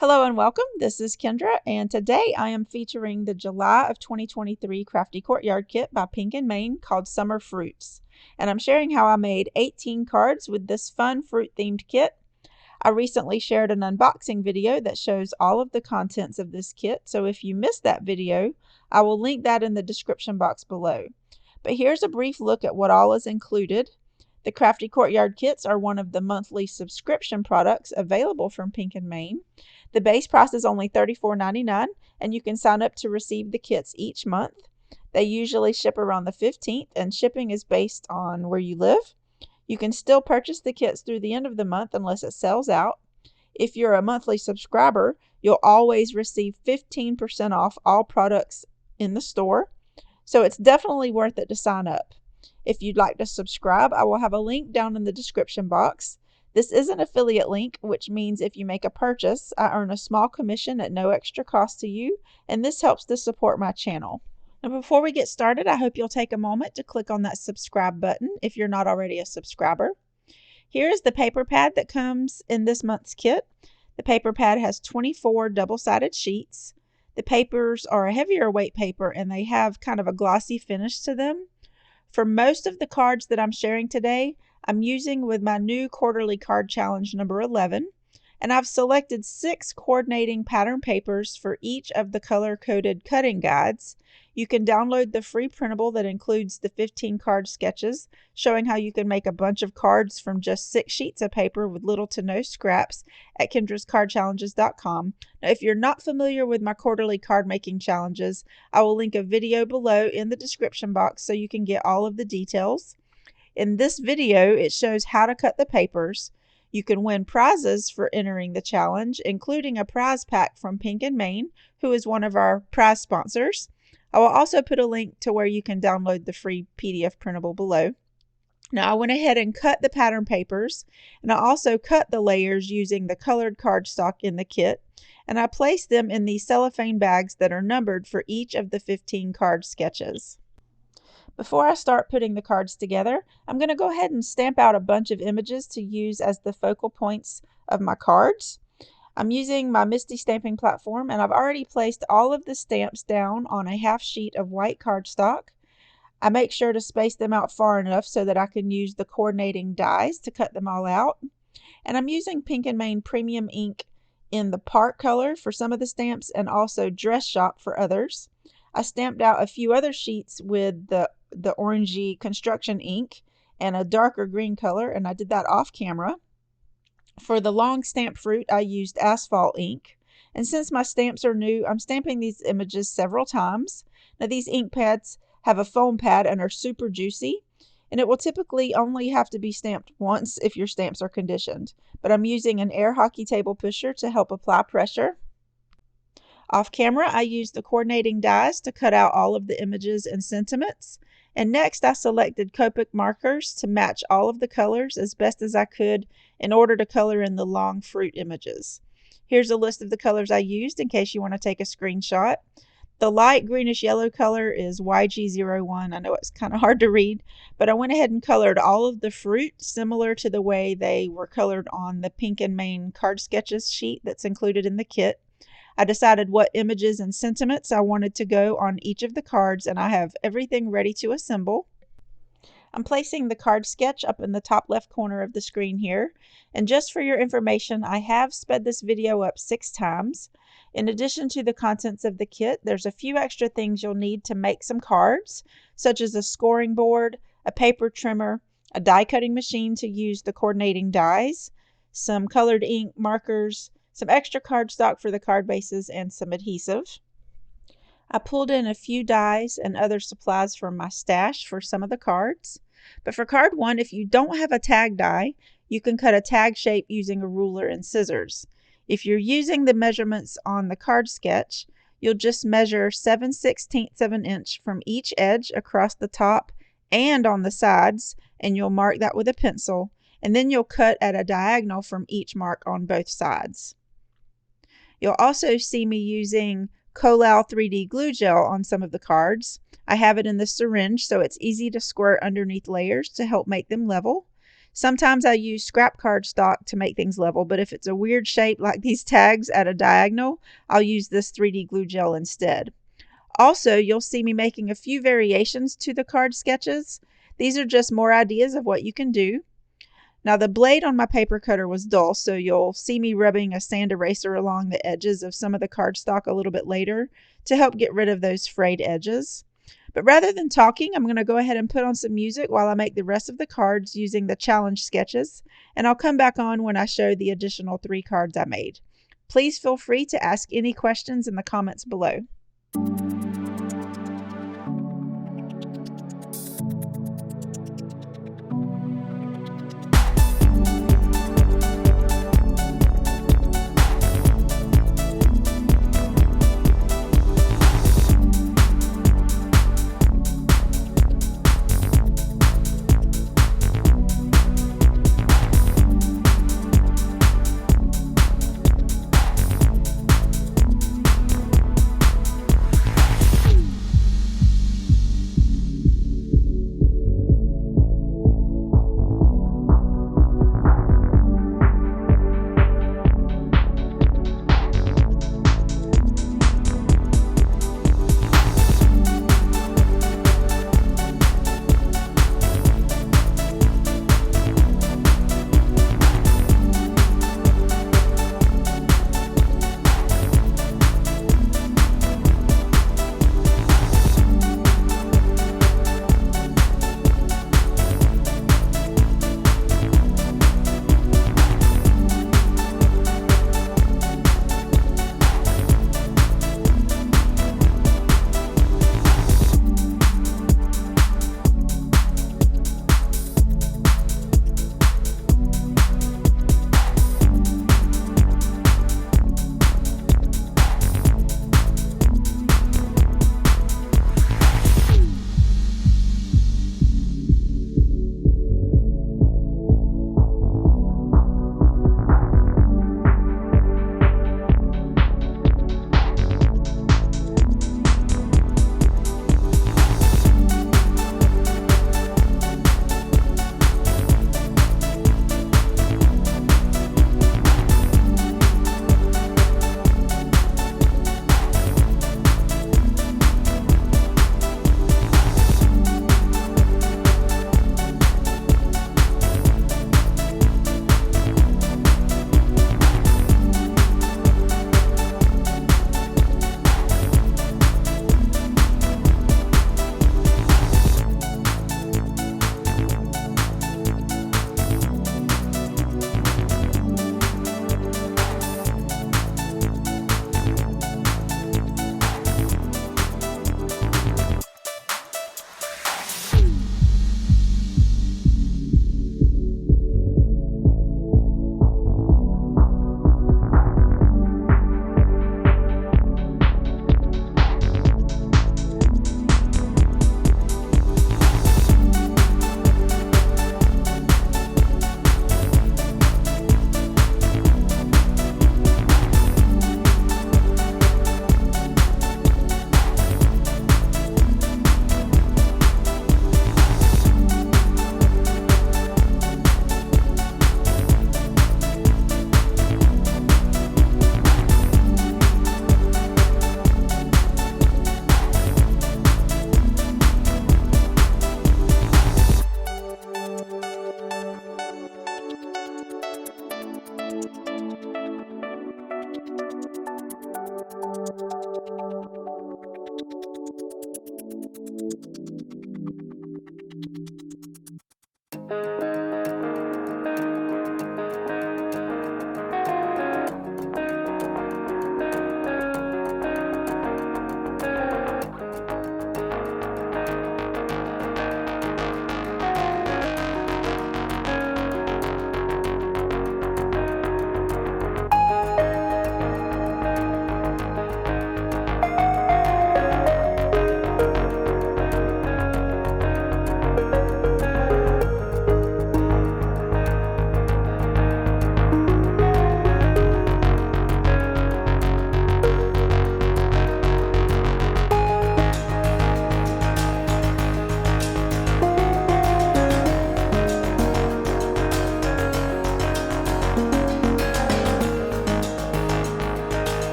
Hello and welcome. This is Kendra, and today I am featuring the July of 2023 Crafty Courtyard Kit by Pink and Main called Summer Fruits. And I'm sharing how I made 18 cards with this fun fruit-themed kit. I recently shared an unboxing video that shows all of the contents of this kit, so if you missed that video, I will link that in the description box below. But here's a brief look at what all is included. The Crafty Courtyard Kits are one of the monthly subscription products available from Pink and Main. The base price is only $34.99, and you can sign up to receive the kits each month. They usually ship around the 15th, and shipping is based on where you live. You can still purchase the kits through the end of the month unless it sells out. If you're a monthly subscriber, you'll always receive 15% off all products in the store, so it's definitely worth it to sign up. If you'd like to subscribe, I will have a link down in the description box. This is an affiliate link, which means if you make a purchase, I earn a small commission at no extra cost to you, and this helps to support my channel. Now, before we get started, I hope you'll take a moment to click on that subscribe button if you're not already a subscriber. Here is the paper pad that comes in this month's kit. The paper pad has 24 double-sided sheets. The papers are a heavier weight paper, and they have kind of a glossy finish to them. For most of the cards that I'm sharing today, I'm using with my new quarterly card challenge number 11, and I've selected 6 coordinating pattern papers for each of the color-coded cutting guides. You can download the free printable that includes the 15 card sketches, showing how you can make a bunch of cards from just 6 sheets of paper with little to no scraps at kendrascardchallenges.com. Now, if you're not familiar with my quarterly card making challenges, I will link a video below in the description box so you can get all of the details. In this video, it shows how to cut the papers. You can win prizes for entering the challenge, including a prize pack from Pink and Main, who is one of our prize sponsors. I will also put a link to where you can download the free PDF printable below. Now, I went ahead and cut the pattern papers, and I also cut the layers using the colored cardstock in the kit, and I placed them in these cellophane bags that are numbered for each of the 15 card sketches. Before I start putting the cards together, I'm going to go ahead and stamp out a bunch of images to use as the focal points of my cards. I'm using my Misty stamping platform, and I've already placed all of the stamps down on a half sheet of white cardstock. I make sure to space them out far enough so that I can use the coordinating dies to cut them all out. And I'm using Pink and Main Premium ink in the Park color for some of the stamps and also Dress Shop for others. I stamped out a few other sheets with the orangey construction ink and a darker green color, and I did that off camera. For the long stamp fruit, I used asphalt ink, and since my stamps are new, I'm stamping these images several times. Now, these ink pads have a foam pad and are super juicy, and it will typically only have to be stamped once if your stamps are conditioned, but I'm using an air hockey table pusher to help apply pressure. Off camera, I used the coordinating dies to cut out all of the images and sentiments. And next, I selected Copic markers to match all of the colors as best as I could in order to color in the long fruit images. Here's a list of the colors I used in case you want to take a screenshot. The light greenish yellow color is YG01. I know it's kind of hard to read, but I went ahead and colored all of the fruit similar to the way they were colored on the Pink and Main card sketches sheet that's included in the kit. I decided what images and sentiments I wanted to go on each of the cards, and I have everything ready to assemble. I'm placing the card sketch up in the top left corner of the screen here, and just for your information, I have sped this video up 6 times. In addition to the contents of the kit, there's a few extra things you'll need to make some cards, such as a scoring board, a paper trimmer, a die cutting machine to use the coordinating dies, some colored ink, markers, some extra cardstock for the card bases, and some adhesive. I pulled in a few dies and other supplies from my stash for some of the cards. But for card 1, if you don't have a tag die, you can cut a tag shape using a ruler and scissors. If you're using the measurements on the card sketch, you'll just measure 7/16 of an inch from each edge across the top and on the sides, and you'll mark that with a pencil, and then you'll cut at a diagonal from each mark on both sides. You'll also see me using Collal 3D glue gel on some of the cards. I have it in the syringe so it's easy to squirt underneath layers to help make them level. Sometimes I use scrap cardstock to make things level, but if it's a weird shape like these tags at a diagonal, I'll use this 3D glue gel instead. Also, you'll see me making a few variations to the card sketches. These are just more ideas of what you can do. Now the blade on my paper cutter was dull, so you'll see me rubbing a sand eraser along the edges of some of the cardstock a little bit later to help get rid of those frayed edges. But rather than talking, I'm going to go ahead and put on some music while I make the rest of the cards using the challenge sketches, and I'll come back on when I show the additional 3 cards I made. Please feel free to ask any questions in the comments below.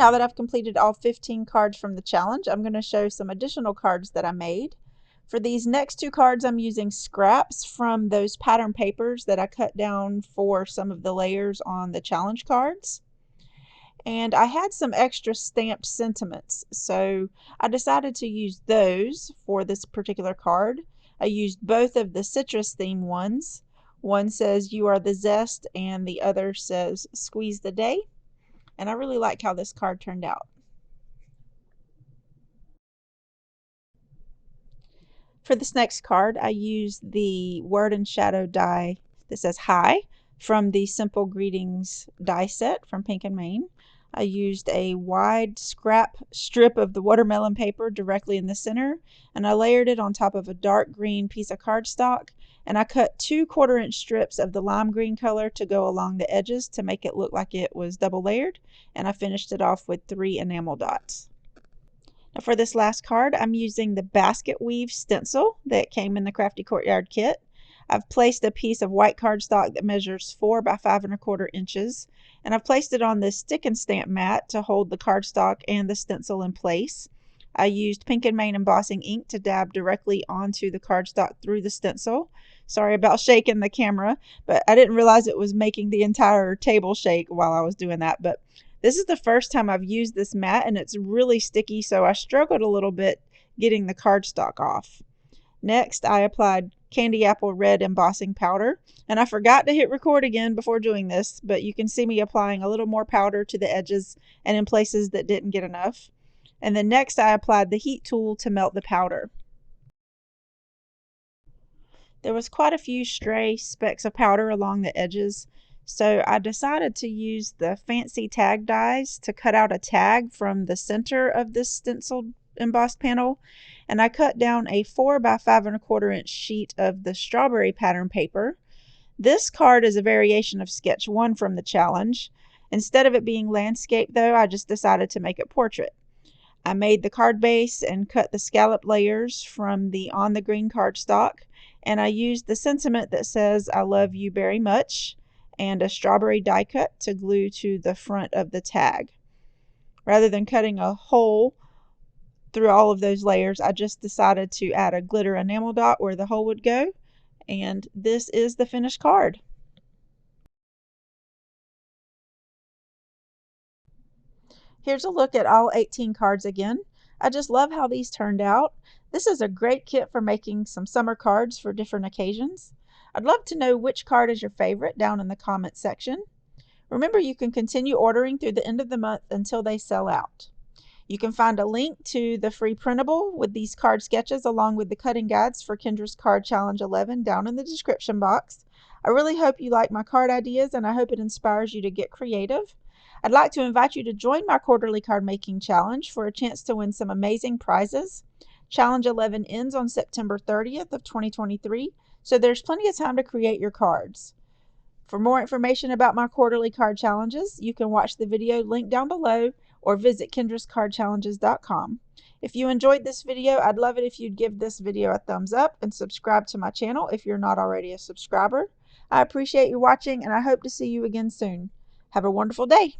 now that I've completed all 15 cards from the challenge, I'm going to show some additional cards that I made. For these next 2 cards, I'm using scraps from those pattern papers that I cut down for some of the layers on the challenge cards. And I had some extra stamped sentiments, so I decided to use those for this particular card. I used both of the citrus theme ones. One says "You are the zest" and the other says "Squeeze the day." And I really like how this card turned out. For this next card, I used the Word and Shadow die that says "Hi" from the Simple Greetings die set from Pink and Main. I used a wide scrap strip of the watermelon paper directly in the center, and I layered it on top of a dark green piece of cardstock, and I cut 2 1/4-inch strips of the lime green color to go along the edges to make it look like it was double layered, and I finished it off with 3 enamel dots. Now for this last card, I'm using the basket weave stencil that came in the Crafty Courtyard Kit. I've placed a piece of white cardstock that measures 4 by 5 1/4 inches, and I've placed it on this stick and stamp mat to hold the cardstock and the stencil in place. I used Pink and Main embossing ink to dab directly onto the cardstock through the stencil. Sorry about shaking the camera, but I didn't realize it was making the entire table shake while I was doing that. But this is the first time I've used this mat, and it's really sticky, so I struggled a little bit getting the cardstock off. Next, I applied candy apple red embossing powder, and I forgot to hit record again before doing this, but you can see me applying a little more powder to the edges and in places that didn't get enough. And then next I applied the heat tool to melt the powder. There was quite a few stray specks of powder along the edges, so I decided to use the fancy tag dies to cut out a tag from the center of this stenciled embossed panel, and I cut down a 4 by 5 1/4 inch sheet of the strawberry pattern paper. This card is a variation of sketch 1 from the challenge. Instead of it being landscape though, I just decided to make it portrait. I made the card base and cut the scallop layers from the on the green cardstock, and I used the sentiment that says "I love you very much" and a strawberry die cut to glue to the front of the tag. Rather than cutting a hole through all of those layers, I just decided to add a glitter enamel dot where the hole would go, and this is the finished card. Here's a look at all 18 cards again. I just love how these turned out. This is a great kit for making some summer cards for different occasions. I'd love to know which card is your favorite down in the comments section. Remember, you can continue ordering through the end of the month until they sell out. You can find a link to the free printable with these card sketches along with the cutting guides for Kendra's Card Challenge 11 down in the description box. I really hope you like my card ideas, and I hope it inspires you to get creative. I'd like to invite you to join my quarterly card making challenge for a chance to win some amazing prizes. Challenge 11 ends on September 30th of 2023, so there's plenty of time to create your cards. For more information about my quarterly card challenges, you can watch the video linked down below or visit kendrascardchallenges.com. If you enjoyed this video, I'd love it if you'd give this video a thumbs up and subscribe to my channel if you're not already a subscriber. I appreciate you watching, and I hope to see you again soon. Have a wonderful day.